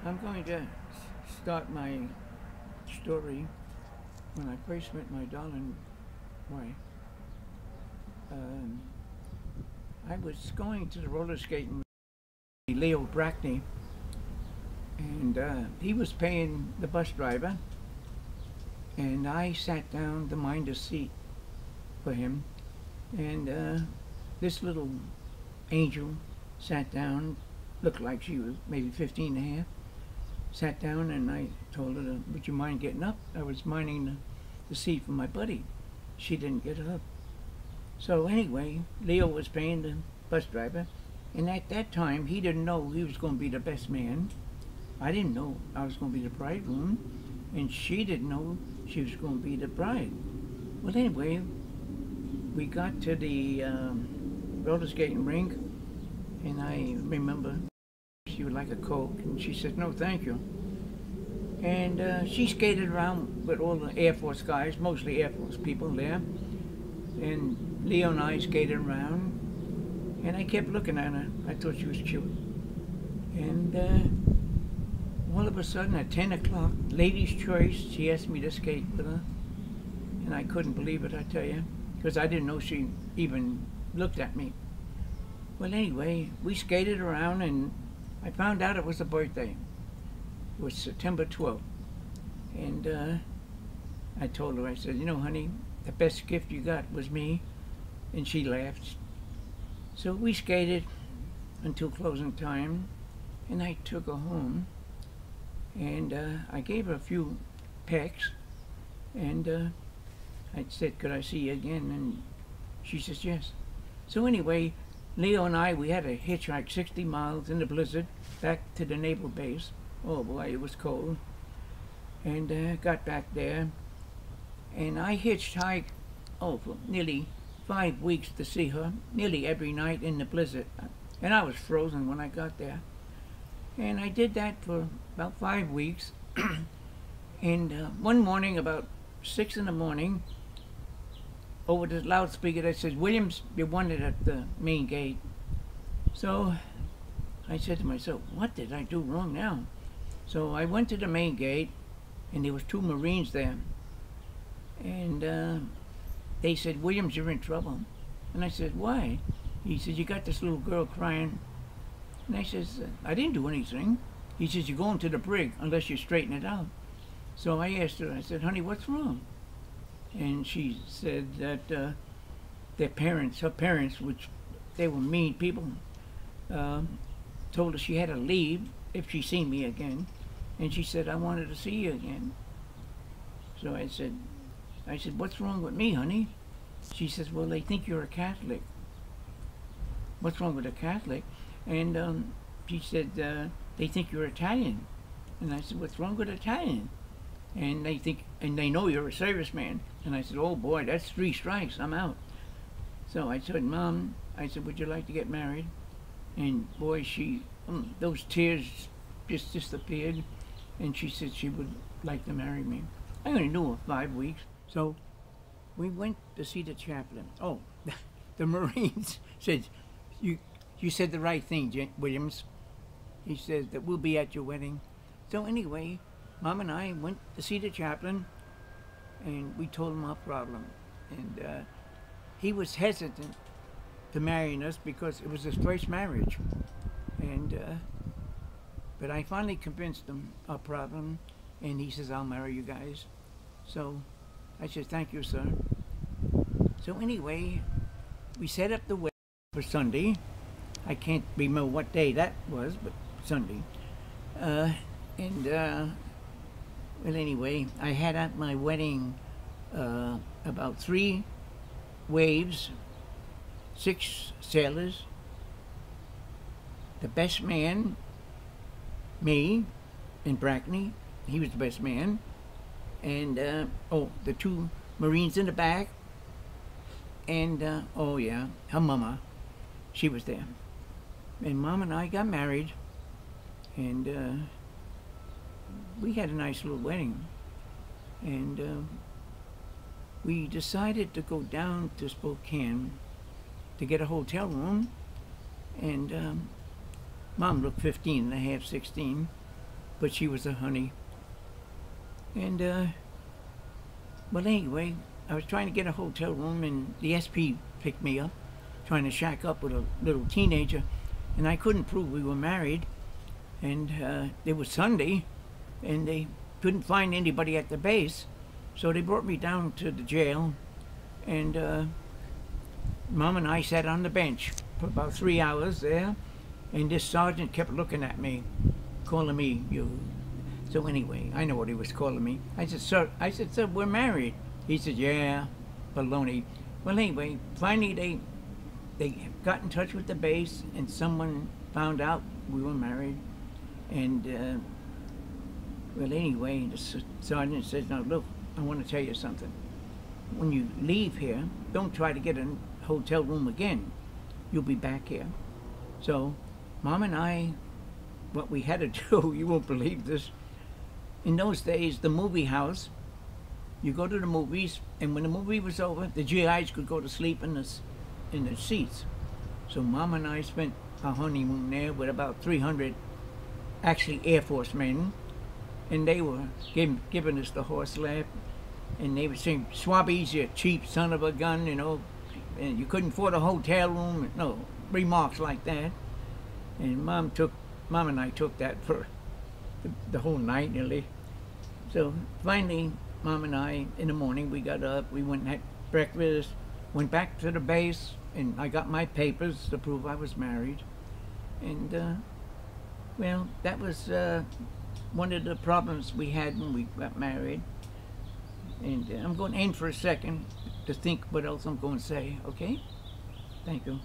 I'm going to start my story when I first met my darling wife. Um, I was going to the roller skating with Leo Brackney, and he was paying the bus driver, and I sat down to mind a seat for him, and this little angel sat down, looked like she was maybe 15 and a half, sat down, and I told her, would you mind getting up? I was minding the seat for my buddy. She didn't get up. So anyway, Leo was paying the bus driver, and at that time, he didn't know he was going to be the best man. I didn't know I was going to be the bridegroom, and she didn't know she was going to be the bride. Well, anyway, we got to the roller skating rink, and I remember she would like a Coke, and she said, no, thank you. And she skated around with all the Air Force guys, mostly Air Force people there, and Leo and I skated around, and I kept looking at her. I thought she was cute. And all of a sudden, at 10 o'clock, ladies' choice, she asked me to skate with her, and I couldn't believe it, I tell you, because I didn't know she even looked at me. Well, anyway, we skated around, and I found out it was a birthday. It was September 12th. And I told her, I said, you know, honey, the best gift you got was me. And she laughed. So we skated until closing time, and I took her home. And I gave her a few pecks, and I said, could I see you again? And she says, yes. So anyway, Leo and I, we had to hitchhike 60 miles in the blizzard back to the naval base. Oh boy, it was cold. And got back there, and I hitchhiked, for nearly 5 weeks to see her, nearly every night in the blizzard. And I was frozen when I got there. And I did that for about 5 weeks. And one morning, about 6 in the morning, over the loudspeaker that says, Williams, you're wanted at the main gate. So I said to myself, what did I do wrong now? So I went to the main gate, and there was 2 Marines there. And they said, Williams, you're in trouble. And I said, why? He said, you got this little girl crying. And I says, I didn't do anything. He says, you're going to the brig unless you straighten it out. So I asked her, I said, honey, what's wrong? And she said that her parents, which they were mean people, told her she had to leave if she seen me again. And she said, I wanted to see you again. So I said, what's wrong with me, honey? She says, well, they think you're a Catholic. What's wrong with a Catholic? And she said, they think you're Italian. And I said, what's wrong with Italian? And they know you're a serviceman. And I said, oh boy, that's 3 strikes, I'm out. So I said, Mom, I said, would you like to get married? And boy, those tears just disappeared. And she said she would like to marry me. I only knew her 5 weeks. So we went to see the chaplain. Oh, the Marines said, you said the right thing, Williams. He says that we'll be at your wedding. So anyway, Mom and I went to see the chaplain, and we told him our problem. And he was hesitant to marrying us because it was his first marriage. And but I finally convinced him our problem, and he says, I'll marry you guys. So I said, thank you, sir. So anyway, we set up the wedding for Sunday. I can't remember what day that was, but Sunday. Well, anyway, I had at my wedding about 3 waves, 6 sailors, the best man, me, and Brackney, he was the best man, and the 2 Marines in the back, and oh yeah, her mama, she was there. And Mom and I got married, and we had a nice little wedding. And we decided to go down to Spokane to get a hotel room. And Mom looked 15 and a half, 16. but she was a honey. And well, anyway, I was trying to get a hotel room, and the SP picked me up, trying to shack up with a little teenager, and I couldn't prove we were married. And it was Sunday, and they couldn't find anybody at the base, so they brought me down to the jail, and Mom and I sat on the bench for about 3 hours there, and this sergeant kept looking at me, calling me you. So anyway, I know what he was calling me. I said, sir, we're married. He said, yeah, baloney. Well, anyway, finally they got in touch with the base, and someone found out we were married. And well, anyway, the sergeant says, now look, I want to tell you something. When you leave here, don't try to get a hotel room again. You'll be back here. So Mom and I, what we had to do, you won't believe this. In those days, the movie house, you go to the movies, and when the movie was over, the GIs could go to sleep in the seats. So Mom and I spent our honeymoon there with about 300, actually Air Force men, and they were giving us the horse laugh, and they were saying, "Swabbies, you cheap son of a gun," you know, and you couldn't afford a hotel room, no, remarks like that. And Mom and I took that for the whole night nearly. So finally, Mom and I, in the morning, we got up, we went and had breakfast, went back to the base, and I got my papers to prove I was married. And well, that was one of the problems we had when we got married. And I'm going to end for a second to think what else I'm going to say, okay? Thank you.